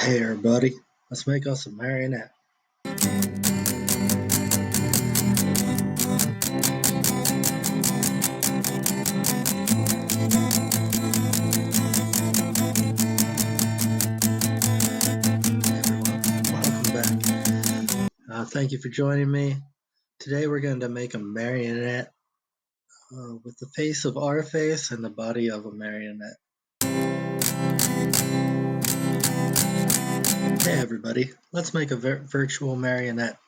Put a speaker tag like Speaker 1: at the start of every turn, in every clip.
Speaker 1: Hey everybody, let's make us a marionette. Welcome back. Thank you for joining me. Today we're going to make a marionette with the face of our face and the body of a marionette. Hey everybody, let's make a virtual marionette.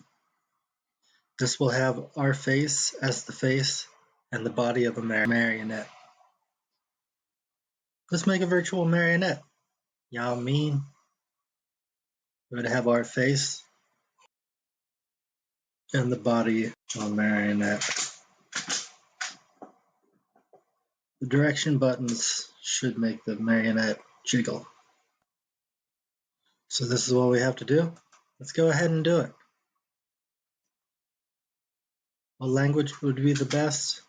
Speaker 1: This will have our face as the face and the body of a marionette. Let's make a virtual marionette. Y'all mean? We're going to have our face and the body of a marionette. The direction buttons should make the marionette jiggle. So this is what we have to do. Let's go ahead and do it. What language would be the best?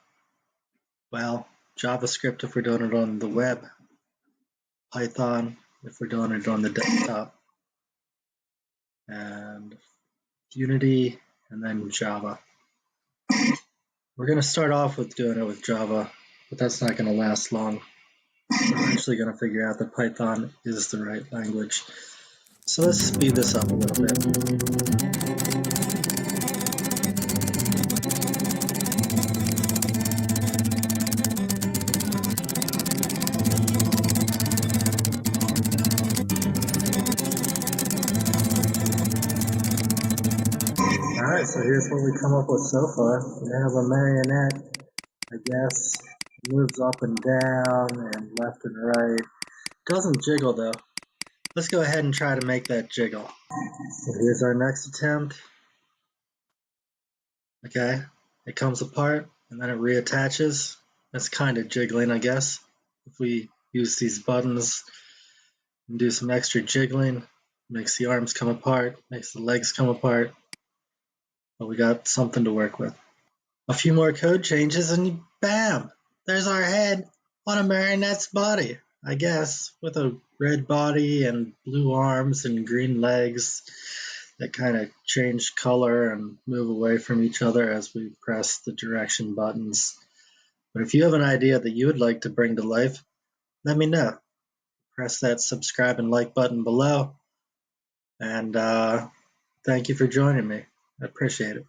Speaker 1: Well, JavaScript if we're doing it on the web, Python if we're doing it on the desktop, and Unity, and then Java. We're going to start off with doing it with Java, but that's not going to last long. We're actually going to figure out that Python is the right language. So let's speed this up a little bit. Alright, so here's what we come up with so far. We have a marionette, I guess. It moves up and down and left and right. Doesn't jiggle though. Let's go ahead and try to make that jiggle. So here's our next attempt. Okay, it comes apart and then it reattaches. That's kind of jiggling, I guess. If we use these buttons and do some extra jiggling, makes the arms come apart, makes the legs come apart. But we got something to work with. A few more code changes and bam! There's our head on a marionette's body, I guess, with a red body and blue arms and green legs that kind of change color and move away from each other as we press the direction buttons. But if you have an idea that you would like to bring to life, let me know. Press that subscribe and like button below. And thank you for joining me. I appreciate it.